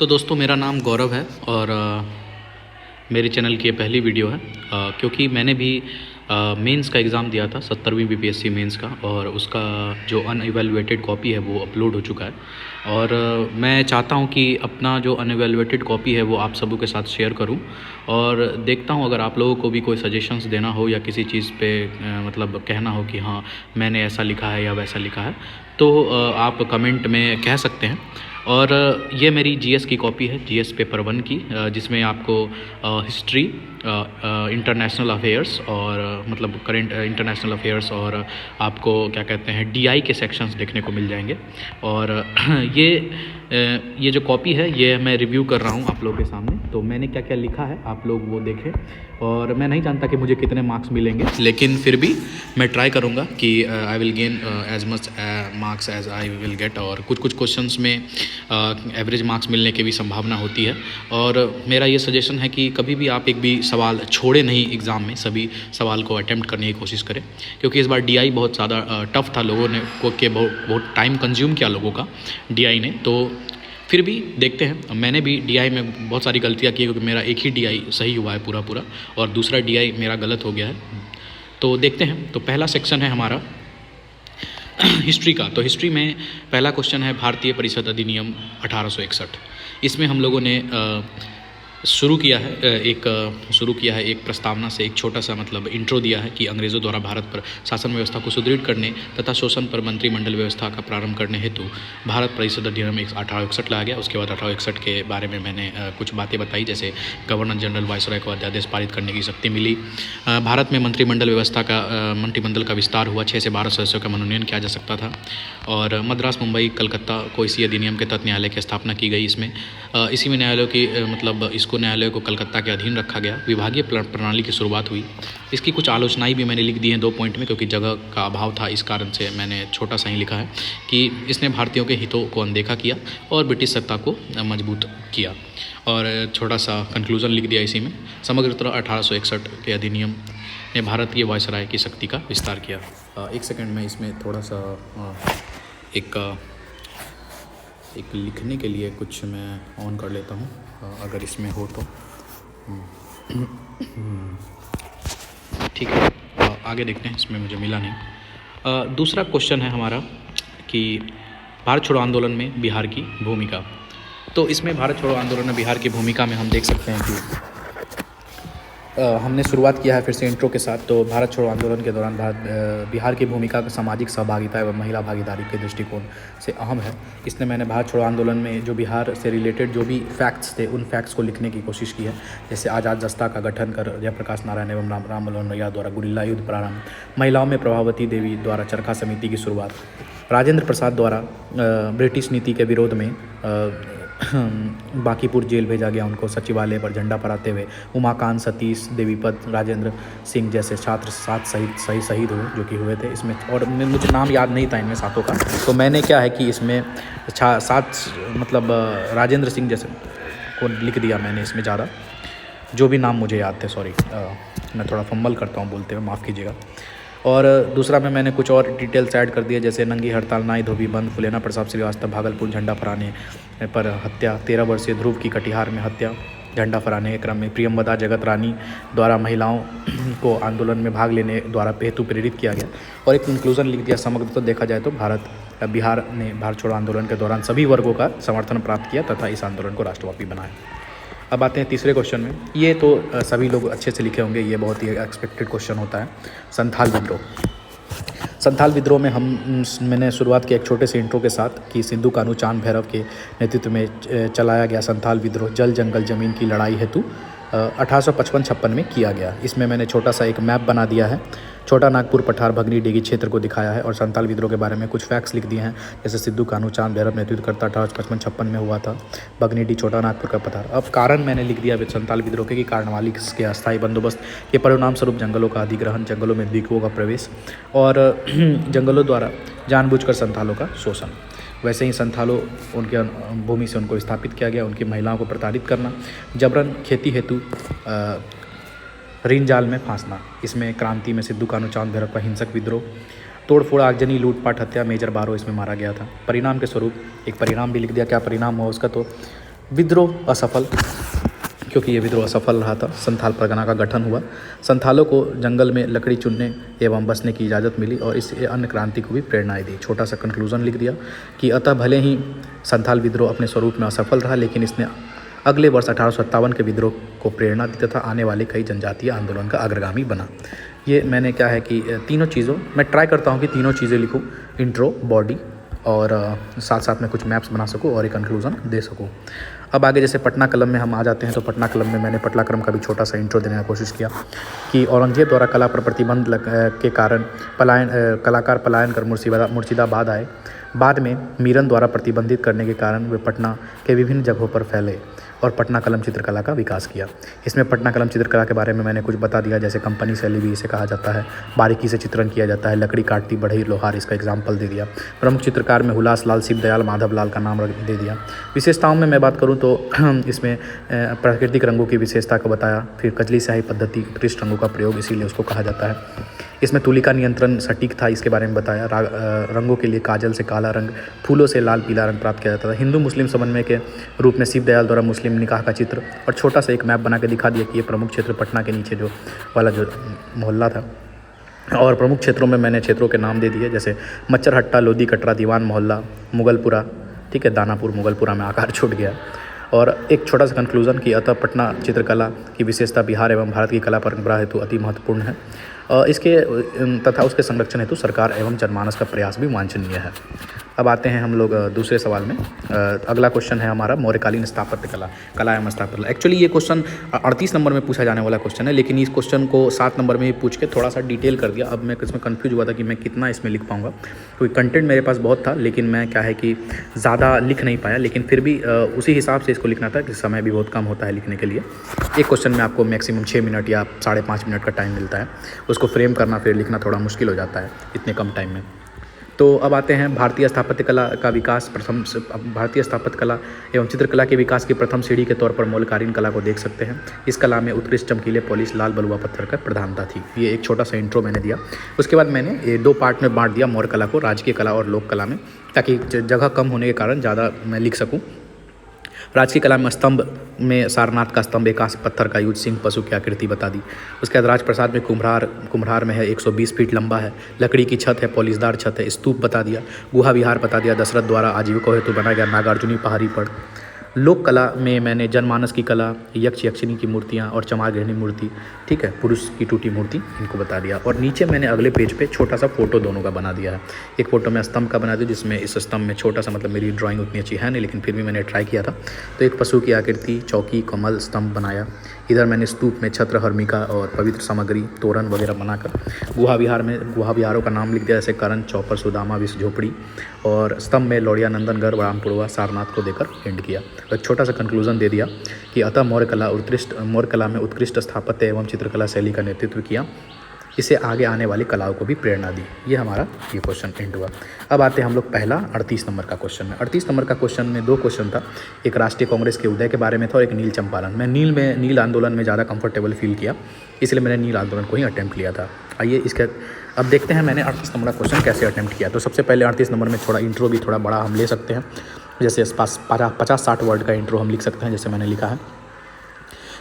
तो दोस्तों मेरा नाम गौरव है और मेरे चैनल की ये पहली वीडियो है क्योंकि मैंने भी मेंस का एग्ज़ाम दिया था 70वीं बीपीएससी मेंस का और उसका जो अनइवैल्यूएटेड कॉपी है वो अपलोड हो चुका है। और मैं चाहता हूँ कि अपना जो अनइवैल्यूएटेड कॉपी है वो आप सबों के साथ शेयर करूँ और देखता हूँ अगर आप लोगों को भी कोई सजेशंस देना हो या किसी चीज़ पे मतलब कहना हो कि हाँ मैंने ऐसा लिखा है या वैसा लिखा है तो आप कमेंट में कह सकते हैं। और ये मेरी जीएस की कॉपी है, जीएस पेपर 1 की, जिसमें आपको हिस्ट्री, इंटरनेशनल अफेयर्स और मतलब करेंट इंटरनेशनल अफेयर्स और आपको क्या कहते हैं डीआई के सेक्शंस देखने को मिल जाएंगे। और ये जो कॉपी है ये मैं रिव्यू कर रहा हूँ आप लोगों के सामने, तो मैंने क्या क्या लिखा है आप लोग वो देखें। और मैं नहीं जानता कि मुझे कितने मार्क्स मिलेंगे, लेकिन फिर भी मैं ट्राई करूँगा कि I will gain as much marks as I will get. और कुछ कुछ क्वेश्चंस में एवरेज मार्क्स मिलने की भी संभावना होती है। और मेरा ये सजेशन है कि कभी भी आप एक भी सवाल छोड़े नहीं एग्ज़ाम में, सभी सवाल को अटैम्प्ट करने की कोशिश करें, क्योंकि इस बार डीआई बहुत ज़्यादा टफ था, लोगों ने को के बहुत टाइम कंज्यूम किया लोगों का डीआई ने। तो फिर भी देखते हैं, मैंने भी डीआई में बहुत सारी गलतियाँ की क्योंकि मेरा एक ही डीआई सही हुआ है पूरा और दूसरा डीआई मेरा गलत हो गया है। तो देखते हैं। तो पहला सेक्शन है हमारा हिस्ट्री का। तो हिस्ट्री में पहला क्वेश्चन है भारतीय परिषद अधिनियम 1861। इसमें हम लोगों ने शुरू किया है एक प्रस्तावना से, एक छोटा सा मतलब इंट्रो दिया है कि अंग्रेज़ों द्वारा भारत पर शासन व्यवस्था को सुदृढ़ करने तथा शोषण पर मंत्रिमंडल व्यवस्था का प्रारंभ करने हेतु भारत परिषद अधिनियम 1861 लाया गया। उसके बाद 1861 के बारे में मैंने कुछ बातें बताई, जैसे गवर्नर जनरल वायसराय को अध्यादेश पारित करने की शक्ति मिली, भारत में मंत्रिमंडल का विस्तार हुआ, 6 से 12 सदस्यों का मनोनयन किया जा सकता था, और मद्रास, मुंबई, कलकत्ता को इसी अधिनियम के तहत न्यायालय की स्थापना की गई। इसी में न्यायालयों की इसको न्यायालय को कलकत्ता के अधीन रखा गया। विभागीय प्रणाली की शुरुआत हुई। इसकी कुछ आलोचनाएं भी मैंने लिख दी हैं 2 पॉइंट में, क्योंकि जगह का अभाव था, इस कारण से मैंने छोटा सा ही लिखा है कि इसने भारतीयों के हितों को अनदेखा किया और ब्रिटिश सत्ता को मजबूत किया। और छोटा सा कंक्लूजन लिख दिया इसी में, समग्रतः 1861 के अधिनियम ने भारतीय वायसराय की शक्ति का विस्तार किया। एक सेकंड में इसमें थोड़ा सा एक लिखने के लिए कुछ मैं ऑन कर लेता हूँ, अगर इसमें हो तो ठीक है। आगे देखते हैं, इसमें मुझे मिला नहीं। दूसरा क्वेश्चन है हमारा कि भारत छोड़ो आंदोलन में बिहार की भूमिका। तो इसमें भारत छोड़ो आंदोलन में बिहार की भूमिका में हम देख सकते हैं कि हमने शुरुआत किया है फिर से इंट्रो के साथ। तो भारत छोड़ो आंदोलन के दौरान बिहार की भूमिका सामाजिक सहभागिता एवं महिला भागीदारी के दृष्टिकोण से अहम है। इसलिए मैंने भारत छोड़ो आंदोलन में जो बिहार से रिलेटेड जो भी फैक्ट्स थे उन फैक्ट्स को लिखने की कोशिश की है, जैसे आज़ाद दस्ता का गठन कर जयप्रकाश नारायण एवं राम मनोहर लोहिया द्वारा गुरिल्ला युद्ध प्रारंभ, महिलाओं में प्रभावती देवी द्वारा चरखा समिति की शुरुआत, राजेंद्र प्रसाद द्वारा ब्रिटिश नीति के विरोध में बांकीपुर जेल भेजा गया उनको, सचिवालय पर झंडा फहराते हुए उमाकांत, सतीश, देवीपत, राजेंद्र सिंह जैसे छात्र 7 शहीद हुए जो कि हुए थे इसमें। और मुझे नाम याद नहीं था इनमें 7 का, तो मैंने क्या है कि इसमें 7 मतलब राजेंद्र सिंह जैसे को लिख दिया मैंने इसमें ज़्यादा, जो भी नाम मुझे याद थे। सॉरी, मैं थोड़ा फंबल करता हूँ बोलते हुए, माफ़ कीजिएगा। और दूसरा में मैंने कुछ और डिटेल्स ऐड कर दिए, जैसे नंगी हड़ताल, नाई धोबी बंद, फुलेना प्रसाद श्रीवास्तव भागलपुर झंडा फहराने पर हत्या, 13 वर्षीय ध्रुव की कटिहार में हत्या झंडा फहराने के क्रम में, प्रियंवदा जगत रानी द्वारा महिलाओं को आंदोलन में भाग लेने द्वारा हेतु प्रेरित किया गया। और एक कंक्लूजन लिख दिया, समग्र तो देखा जाए तो बिहार ने भारत छोड़ो आंदोलन के दौरान सभी वर्गों का समर्थन प्राप्त किया तथा इस आंदोलन को राष्ट्रव्यापी बनाया। अब आते हैं तीसरे क्वेश्चन में। ये तो सभी लोग अच्छे से लिखे होंगे, ये बहुत ही एक्सपेक्टेड क्वेश्चन होता है। संथाल विद्रोह में मैंने शुरुआत की एक छोटे से इंट्रो के साथ कि सिंधु कान्हू चांद भैरव के नेतृत्व में चलाया गया संथाल विद्रोह जल जंगल ज़मीन की लड़ाई हेतु 1855-56 में किया गया। इसमें मैंने छोटा सा एक मैप बना दिया है, छोटा नागपुर, पठार, भगनी, डेगी क्षेत्र को दिखाया है और संथाल विद्रोह के बारे में कुछ फैक्ट्स लिख दिए हैं, जैसे सिद्धू कान्हू चांद भैरव नेतृत्व करता 1855-56 में हुआ था, भगनी डी, छोटा नागपुर का पठार। अब कारण मैंने लिख दिया संथाल विद्रोह के कि कारणवाली के अस्थायी बंदोबस्त के परिणाम स्वरूप जंगलों का अधिग्रहण, जंगलों में द्वीपों का प्रवेश और जंगलों द्वारा जानबूझकर संथालों का शोषण। वैसे ही संथालों उनके भूमि से उनको विस्थापित किया गया, उनकी महिलाओं को प्रताड़ित करना, जबरन खेती हेतु ऋण जाल में फांसना। इसमें क्रांति में सिद्धू कान्हू चांद भैरव का हिंसक विद्रोह, तोड़फोड़, आगजनी, लूटपाट, हत्या, मेजर बारो इसमें मारा गया था। परिणाम के स्वरूप एक परिणाम भी लिख दिया, क्या परिणाम हुआ उसका, तो विद्रोह असफल, क्योंकि ये विद्रोह असफल रहा था। संथाल परगना का गठन हुआ। संथालों को जंगल में लकड़ी चुनने एवं बसने की इजाज़त मिली और इससे अन्य क्रांति को भी प्रेरणाएं दी। छोटा सा कंक्लूजन लिख दिया कि अतः भले ही संथाल विद्रोह अपने स्वरूप में असफल रहा, लेकिन इसने अगले वर्ष 1857 के विद्रोह को प्रेरणा दी तथा आने वाले कई जनजातीय आंदोलन का अग्रगामी बना। ये मैंने क्या है कि तीनों चीज़ों मैं ट्राई करता हूँ कि तीनों चीज़ें लिखूँ, इंट्रो, बॉडी और साथ साथ में कुछ मैप्स बना सकूँ और एक कंक्लूज़न दे सकूँ। अब आगे जैसे पटना कलम में हम आ जाते हैं, तो पटना कलम में मैंने पटनाक्रम का भी छोटा सा इंट्रो देने का कोशिश किया कि औरंगजेब द्वारा कला पर प्रतिबंध के कारण कलाकार पलायन कर मुर्शिदाबाद आए। बाद में मीरन द्वारा प्रतिबंधित करने के कारण वे पटना के विभिन्न जगहों पर फैले और पटना कलम चित्रकला का विकास किया। इसमें पटना कलम चित्रकला के बारे में मैंने कुछ बता दिया, जैसे कंपनी शैली भी इसे कहा जाता है, बारीकी से चित्रण किया जाता है, लकड़ी काटती बढ़ई लोहार इसका एग्जाम्पल दे दिया। प्रमुख चित्रकार में हुलास लाल, शिव दयाल, माधव लाल का नाम दे दिया। विशेषताओं में मैं बात करूँ तो इसमें प्राकृतिक रंगों की विशेषता को बताया, फिर कजली स्याही पद्धति, उत्कृष्ट रंगों का प्रयोग, इसीलिए उसको कहा जाता है। इसमें तुलिका नियंत्रण सटीक था, इसके बारे में बताया। रंगों के लिए काजल से काला रंग, फूलों से लाल पीला रंग प्राप्त किया जाता था। हिंदू मुस्लिम समन्वय के रूप में शिव दयाल द्वारा मुस्लिम निकाह का चित्र और छोटा सा एक मैप बना के दिखा दिया कि ये प्रमुख क्षेत्र पटना के नीचे जो वाला जो मोहल्ला था। और प्रमुख क्षेत्रों में मैंने क्षेत्रों के नाम दे दिए, जैसे मच्छरहट्टा, लोधी कटरा, दीवान मोहल्ला, मुगलपुरा, ठीक है, दानापुर, मुगलपुरा में आकार छूट गया। और एक छोटा सा कंक्लूजन कि अतः पटना चित्रकला की विशेषता बिहार एवं भारत की कला परंपरा हेतु अति महत्वपूर्ण है। इसके तथा उसके संरक्षण हेतु सरकार एवं जनमानस का प्रयास भी वांछनीय है। अब आते हैं हम लोग दूसरे सवाल में। अगला क्वेश्चन है हमारा मौर्यकालीन स्थापत्य कला एवं स्थापत्य कला। एक्चुअली ये क्वेश्चन 38 नंबर में पूछा जाने वाला क्वेश्चन है, लेकिन इस क्वेश्चन को 7 नंबर में ही पूछ के थोड़ा सा डिटेल कर दिया। अब मैं इसमें कन्फ्यूज हुआ था कि मैं कितना इसमें लिख पाऊँगा, क्योंकि कंटेंट मेरे पास बहुत था, लेकिन मैं क्या है कि ज़्यादा लिख नहीं पाया। लेकिन फिर भी उसी हिसाब से इसको लिखना था कि समय भी बहुत कम होता है लिखने के लिए। एक क्वेश्चन में आपको मैक्सिमम 6 मिनट या 5.5 मिनट का टाइम मिलता है, उसको फ्रेम करना फिर लिखना थोड़ा मुश्किल हो जाता है इतने कम टाइम में। तो अब आते हैं भारतीय स्थापत्य कला का विकास। भारतीय स्थापत्य कला एवं चित्रकला के विकास की प्रथम सीढ़ी के तौर पर मौर्यकालीन कला को देख सकते हैं। इस कला में उत्कृष्ट चमकीले पॉलिश लाल बलुआ पत्थर का प्रधानता थी। ये एक छोटा सा इंट्रो मैंने दिया। उसके बाद मैंने ये 2 पार्ट में बांट दिया मौर्य कला को, राजकीय कला और लोक कला में, ताकि जगह कम होने के कारण ज़्यादा मैं लिख सकूँ। राजकीय कला में स्तंभ में सारनाथ का स्तंभ एकाश पत्थर का यूज, सिंह पशु की आकृति बता दी। उसके बाद राजप्रसाद में कुम्हार में है, 120 फीट लंबा है, लकड़ी की छत है, पॉलिशदार छत है, स्तूप बता दिया। गुहा विहार बता दिया, दशरथ द्वारा आजीविका हेतु बनाया गया नागार्जुनी पहाड़ी पर। लोक कला में मैंने जनमानस की कला, यक्ष यक्षिणी की मूर्तियाँ और चमार गृहिणी मूर्ति, ठीक है, पुरुष की टूटी मूर्ति, इनको बता दिया। और नीचे मैंने अगले पेज पे छोटा सा फोटो दोनों का बना दिया है। एक फ़ोटो मैं स्तंभ का बना दिया, जिसमें इस स्तंभ में छोटा सा, मतलब मेरी ड्राइंग उतनी अच्छी है नहीं, लेकिन फिर भी मैंने ट्राई किया था। तो एक पशु की आकृति, चौकी, कमल, स्तंभ बनाया। इधर मैंने स्तूप में छत्र, हर्मिका और पवित्र सामग्री, तोरण वगैरह बनाकर। गुहा विहार में गुहा विहारों का नाम लिख दिया, जैसे करण, चौपर, सुदामा, विष झोपड़ी। और स्तंभ में लौड़िया, नंदनगढ़, रामपुरवा, सारनाथ को देकर एंड किया। तो एक छोटा सा कंक्लूजन दे दिया कि अतः मौर्य कला में उत्कृष्ट स्थापत्य एवं चित्रकला शैली का नेतृत्व किया, इसे आगे आने वाली कलाओं को भी प्रेरणा दी। ये हमारा ये क्वेश्चन एंड हुआ। अब आते हैं हम लोग पहला 38 नंबर का क्वेश्चन में। 38 नंबर का क्वेश्चन में 2 क्वेश्चन था, एक राष्ट्रीय कांग्रेस के उदय के बारे में था और एक नील चंपारण। मैं नील आंदोलन में ज़्यादा कंफर्टेबल फील किया, इसलिए मैंने नील आंदोलन को ही अटैम्प्ट लिया था। आइए इसके अब देखते हैं मैंने 38 नंबर का क्वेश्चन कैसे अटैम्प्ट किया। तो सबसे पहले 38 नंबर में थोड़ा इंट्रो भी थोड़ा बड़ा हम ले सकते हैं, जैसे 50-60 वर्ड का इंट्रो हम लिख सकते हैं। जैसे मैंने लिखा है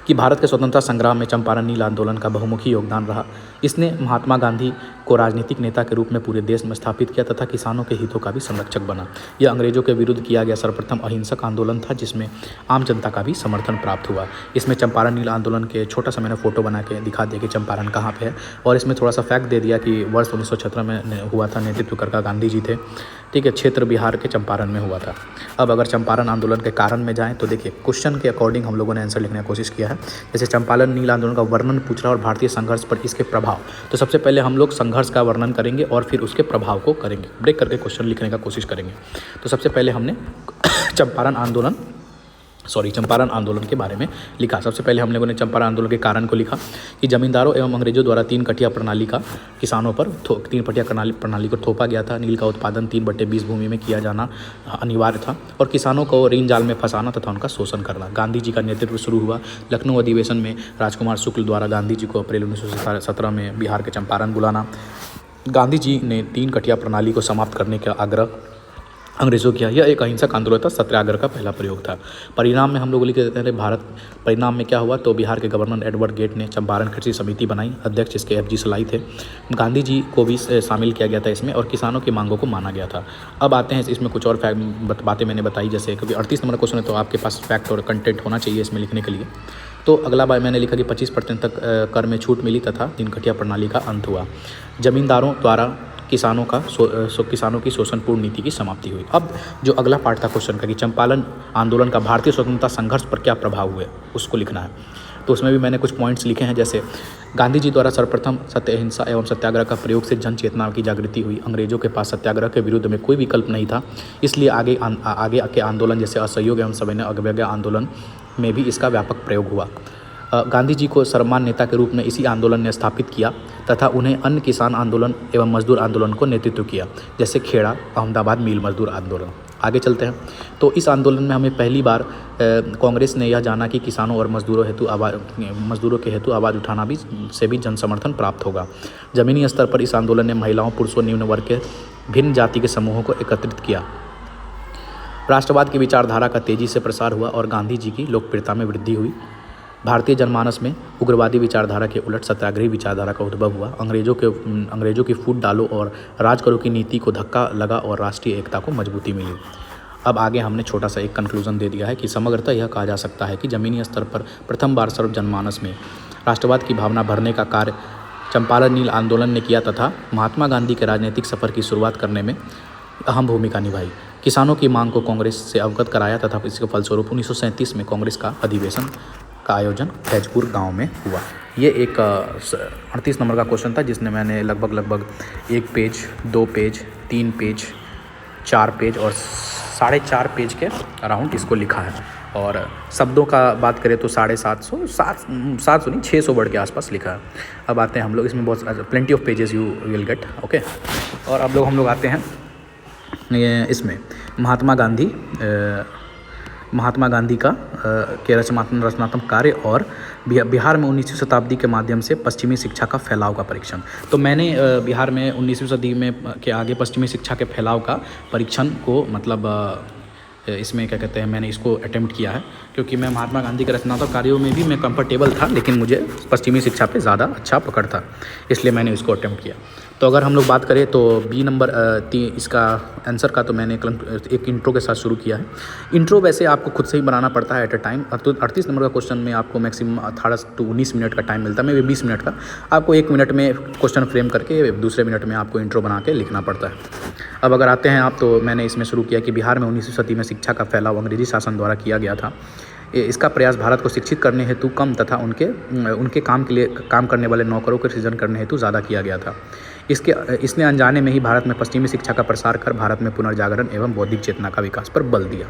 कि भारत के स्वतंत्रता संग्राम में चंपारण नील आंदोलन का बहुमुखी योगदान रहा। इसने महात्मा गांधी को राजनीतिक नेता के रूप में पूरे देश में स्थापित किया तथा किसानों के हितों का भी संरक्षक बना। यह अंग्रेजों के विरुद्ध किया गया सर्वप्रथम अहिंसक आंदोलन था, जिसमें आम जनता का भी समर्थन प्राप्त हुआ। इसमें चंपारण नील आंदोलन के छोटा सा मैंने फोटो बना के दिखा दिया कि चंपारण कहाँ पे है, और इसमें थोड़ा सा फैक्ट दे दिया कि वर्ष 1917 में हुआ था, नेतृत्व करके गांधी जी थे, ठीक है, क्षेत्र बिहार के चंपारण में हुआ था। अब अगर चंपारण आंदोलन के कारण में जाएँ तो देखिए क्वेश्चन के अकॉर्डिंग हम लोगों ने आंसर लिखने की कोशिश किया है। जैसे चंपारण नील आंदोलन का वर्णन पूछ रहा और भारतीय संघर्ष पर इसके प्रभाव, तो सबसे पहले हम लोग संघर्ष का वर्णन करेंगे और फिर उसके प्रभाव को करेंगे, ब्रेक करके क्वेश्चन लिखने का कोशिश करेंगे। तो सबसे पहले हमने चंपारण आंदोलन के बारे में लिखा। सबसे पहले हम लोगों ने चंपारण आंदोलन के कारण को लिखा कि जमींदारों एवं अंग्रेजों द्वारा 3 कटिया प्रणाली का किसानों पर 3 कटिया प्रणाली को थोपा गया था। नील का उत्पादन 3/20 भूमि में किया जाना अनिवार्य था और किसानों को ऋण जाल में फंसाना तथा उनका शोषण करना। गांधी जी का नेतृत्व शुरू हुआ। लखनऊ अधिवेशन में राजकुमार शुक्ल द्वारा गांधी जी को अप्रैल 1917 में बिहार के चंपारण बुलाना। गांधी जी ने 3 कटिया प्रणाली को समाप्त करने का आग्रह अंग्रेज़ों किया। यह एक अहिंसक आंदोलन था, सत्याग्रह का पहला प्रयोग था। परिणाम में हम लोग लिख देते हैं भारत। परिणाम में क्या हुआ, तो बिहार के गवर्नर एडवर्ड गेट ने चंपारण कृषि समिति बनाई, अध्यक्ष इसके FG सलाई थे। गांधी जी को भी शामिल किया गया था इसमें, और किसानों की मांगों को माना गया था। अब आते हैं इसमें कुछ और बातें मैंने बताई, जैसे क्योंकि 38 नंबर क्वेश्चन है तो आपके पास फैक्ट और कंटेंट होना चाहिए इसमें लिखने के लिए। तो अगला बार मैंने लिखा कि 25% तक कर में छूट मिली तथा दिनखटिया प्रणाली का अंत हुआ। जमींदारों द्वारा किसानों की शोषणपूर्ण नीति की समाप्ति हुई। अब जो अगला पार्ट था क्वेश्चन का कि चंपारण आंदोलन का भारतीय स्वतंत्रता संघर्ष पर क्या प्रभाव हुए, उसको लिखना है। तो उसमें भी मैंने कुछ पॉइंट्स लिखे हैं, जैसे गांधी जी द्वारा सर्वप्रथम सत्य अहिंसा एवं सत्याग्रह का प्रयोग से जन चेतना की जागृति हुई। अंग्रेजों के पास सत्याग्रह के विरुद्ध में कोई विकल्प नहीं था, इसलिए आगे के आंदोलन जैसे असहयोग एवं सविनय अवज्ञा आंदोलन में भी इसका व्यापक प्रयोग हुआ। गांधी जी को सर्वमान्य नेता के रूप में इसी आंदोलन ने स्थापित किया तथा उन्हें अन्य किसान आंदोलन एवं मजदूर आंदोलन को नेतृत्व किया, जैसे खेड़ा, अहमदाबाद मिल मजदूर आंदोलन। आगे चलते हैं। तो इस आंदोलन में हमें पहली बार कांग्रेस ने यह जाना कि किसानों और मजदूरों के हेतु आवाज़ उठाना से भी जन समर्थन प्राप्त होगा। ज़मीनी स्तर पर इस आंदोलन ने महिलाओं, पुरुषों, निम्न वर्ग के भिन्न जाति के समूहों को एकत्रित किया। राष्ट्रवाद की विचारधारा का तेजी से प्रसार हुआ और गांधी जी की लोकप्रियता में वृद्धि हुई। भारतीय जनमानस में उग्रवादी विचारधारा के उलट सत्याग्रही विचारधारा का उद्भव हुआ। अंग्रेजों की फूट डालो और राज करो की नीति को धक्का लगा और राष्ट्रीय एकता को मजबूती मिली। अब आगे हमने छोटा सा एक कंक्लूजन दे दिया है कि समग्रतः यह कहा जा सकता है कि ज़मीनी स्तर पर प्रथम बार सर्व जनमानस में राष्ट्रवाद की भावना भरने का कार्य चंपारण नील आंदोलन ने किया तथा महात्मा गांधी के राजनीतिक सफ़र की शुरुआत करने में अहम भूमिका निभाई। किसानों की मांग को कांग्रेस से अवगत कराया तथा इसके फलस्वरूप 1937 में कांग्रेस का अधिवेशन का आयोजन फैजपुर गांव में हुआ। ये एक 38 नंबर का क्वेश्चन था, जिसने मैंने लगभग 1 पेज, 2 पेज, 3 पेज, 4 पेज और 4.5 पेज के अराउंड इसको लिखा है। और शब्दों का बात करें तो 600 वर्ड के आसपास लिखा है। अब आते हैं हम लोग, इसमें बहुत plenty of pages you will get, okay. और अब हम लोग आते हैं इसमें महात्मा गांधी का के रचनात्मक कार्य और बिहार में 19वीं शताब्दी के माध्यम से पश्चिमी शिक्षा का फैलाव का परीक्षण। तो मैंने बिहार में 19वीं सदी में के आगे पश्चिमी शिक्षा के फैलाव का परीक्षण को इसमें क्या कहते हैं, मैंने इसको अटेम्प्ट किया है, क्योंकि मैं महात्मा गांधी के रचनात्मक कार्यों में भी मैं कंफर्टेबल था, लेकिन मुझे पश्चिमी शिक्षा पे ज़्यादा अच्छा पकड़ था, इसलिए मैंने इसको अटेम्प्ट किया। तो अगर हम लोग बात करें तो बी नंबर इसका आंसर का, तो मैंने एक इंट्रो के साथ शुरू किया है। इंट्रो वैसे आपको खुद से ही बनाना पड़ता है एट अ टाइम। तो 38 नंबर का क्वेश्चन में आपको मैक्सिमम 18 से 19 मिनट का टाइम मिलता है, मैं 20 मिनट का। आपको 1 मिनट में क्वेश्चन फ्रेम करके दूसरे मिनट में आपको इंट्रो बना के लिखना पड़ता है। अब अगर आते हैं आप, तो मैंने इसमें शुरू किया कि बिहार में 19वीं सदी में शिक्षा का फैलाव अंग्रेजी शासन द्वारा किया गया था। इसका प्रयास भारत को शिक्षित करने हेतु कम तथा उनके काम करने वाले नौकरों के सृजन करने हेतु ज़्यादा किया गया था। इसने अनजाने में ही भारत में पश्चिमी शिक्षा का प्रसार कर भारत में पुनर्जागरण एवं बौद्धिक चेतना का विकास पर बल दिया।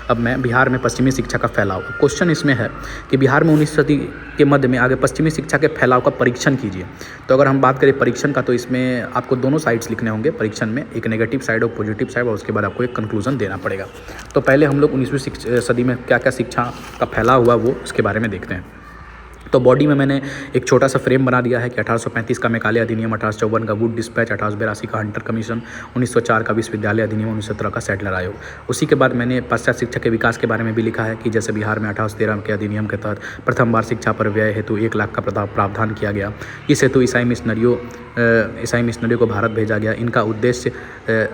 अब मैं बिहार में पश्चिमी शिक्षा का फैलाव, क्वेश्चन इसमें है कि बिहार में 19वीं सदी के मध्य में आगे पश्चिमी शिक्षा के फैलाव का परीक्षण कीजिए। तो अगर हम बात करें परीक्षण का, तो इसमें आपको दोनों साइड्स लिखने होंगे परीक्षण में, एक नेगेटिव साइड और पॉजिटिव साइड, और उसके बाद आपको एक कंक्लूजन देना पड़ेगा। तो पहले हम लोग 19वीं सदी में क्या क्या शिक्षा का फैलाव हुआ वो उसके बारे में देखते हैं। तो बॉडी में मैंने एक छोटा सा फ्रेम बना दिया है कि 1835 का मैकाले अधिनियम, 1854 का वुड डिस्पैच, 1882 का हंटर कमीशन, 1904 का विश्वविद्यालय अधिनियम, 1917 का सैडलर आयोग। उसी के बाद मैंने पाश्चात्य शिक्षा के विकास के बारे में भी लिखा है कि जैसे बिहार में 1813 के अधिनियम के तहत प्रथम बार शिक्षा पर व्यय हेतु 1 लाख का प्रावधान किया गया। इस हेतु ईसाई मिशनरियों को भारत भेजा गया। इनका उद्देश्य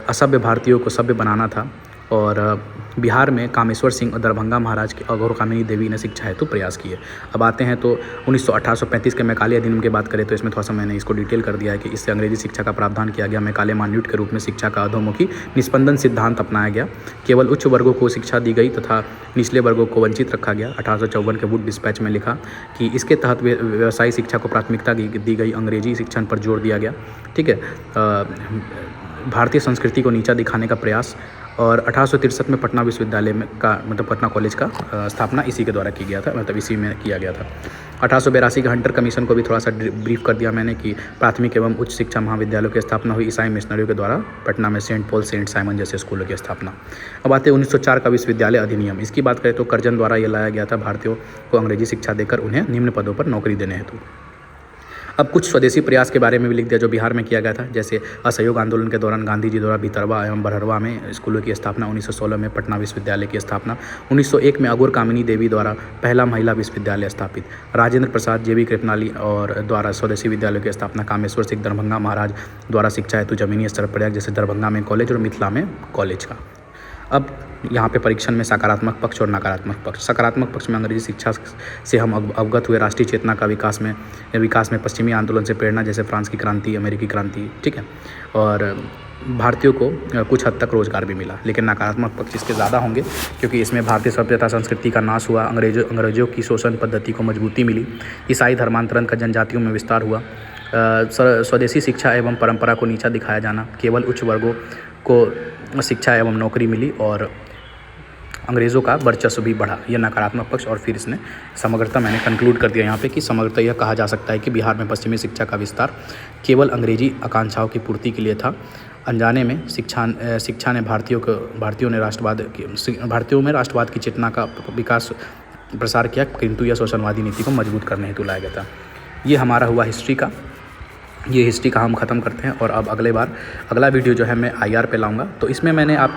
असभ्य भारतीयों को सभ्य बनाना था। और बिहार में कामेश्वर सिंह और दरभंगा महाराज की अघोर कामिनी देवी ने शिक्षा हेतु प्रयास किए। अब आते हैं तो 1835 के मैकाले अधिनियम की बात करें तो इसमें थोड़ा सा मैंने इसको डिटेल कर दिया है कि इससे अंग्रेजी शिक्षा का प्रावधान किया गया। मैकाले मान्यूट के रूप में शिक्षा का अधोमुखी निस्पंदन सिद्धांत अपनाया गया। केवल उच्च वर्गों को शिक्षा दी गई तथा निचले वर्गों को वंचित रखा गया। 1854 के वुड डिस्पैच में लिखा कि इसके तहत व्यवसायिक शिक्षा को प्राथमिकता दी गई, अंग्रेजी शिक्षण पर जोर दिया गया। ठीक है, भारतीय संस्कृति को नीचा दिखाने का प्रयास। और 1863 में पटना विश्वविद्यालय में पटना कॉलेज का स्थापना इसी के द्वारा की गया था, इसी में किया गया था। 1882 के हंटर कमीशन को भी थोड़ा सा ब्रीफ कर दिया मैंने कि प्राथमिक एवं उच्च शिक्षा महाविद्यालयों की स्थापना हुई ईसाई मिशनरियों के द्वारा पटना में सेंट पॉल, सेंट साइमन जैसे स्कूलों की स्थापना। अब आते हैं 1904 का विश्वविद्यालय अधिनियम। इसकी बात करें तो कर्जन द्वारा ये लाया गया था भारतीयों को अंग्रेजी शिक्षा देकर उन्हें निम्न पदों पर नौकरी देने हेतु। अब कुछ स्वदेशी प्रयास के बारे में भी लिख दिया जो बिहार में किया गया था, जैसे असहयोग आंदोलन के दौरान गांधी जी द्वारा भितरवा एवं बरहरवा में स्कूलों की स्थापना, 1916 में पटना विश्वविद्यालय की स्थापना, 1901 में अघोर कामिनी देवी द्वारा पहला महिला विश्वविद्यालय स्थापित, राजेंद्र प्रसाद जेबी कृपलानी और द्वारा स्वदेशी विद्यालयों की स्थापना, कामेश्वर सिंह दरभंगा महाराज द्वारा शिक्षा हेतु जमीनी स्तर प्रयास, जैसे दरभंगा में कॉलेज और मिथिला में कॉलेज का। अब यहाँ पे परीक्षण में सकारात्मक पक्ष और नकारात्मक पक्ष। सकारात्मक पक्ष में अंग्रेजी शिक्षा से हम अवगत हुए, राष्ट्रीय चेतना का विकास में पश्चिमी आंदोलन से प्रेरणा, जैसे फ्रांस की क्रांति, अमेरिकी क्रांति, ठीक है, और भारतीयों को कुछ हद तक रोजगार भी मिला। लेकिन नकारात्मक पक्ष इसके ज़्यादा होंगे क्योंकि इसमें भारतीय सभ्यता संस्कृति का नाश हुआ, अंग्रेजों की शोषण पद्धति को मजबूती मिली, ईसाई धर्मांतरण का जनजातियों में विस्तार हुआ, स्वदेशी शिक्षा एवं परंपरा को नीचा दिखाया जाना, केवल उच्च वर्गों को शिक्षा एवं नौकरी मिली और अंग्रेज़ों का वर्चस्व भी बढ़ा। यह नकारात्मक पक्ष। और फिर इसने समग्रता मैंने कंक्लूड कर दिया यहाँ पे कि समग्रता यह कहा जा सकता है कि बिहार में पश्चिमी शिक्षा का विस्तार केवल अंग्रेजी आकांक्षाओं की पूर्ति के लिए था। अनजाने में शिक्षा ने भारतीयों में राष्ट्रवाद की चेतना का विकास प्रसार किया, किंतु यह शोषणवादी नीति को मजबूत करने हेतु लाया गया था। ये हमारा हुआ हिस्ट्री का। ये हिस्ट्री का हम ख़त्म करते हैं और अब अगला वीडियो जो है मैं IR पे लाऊंगा। तो इसमें मैंने आप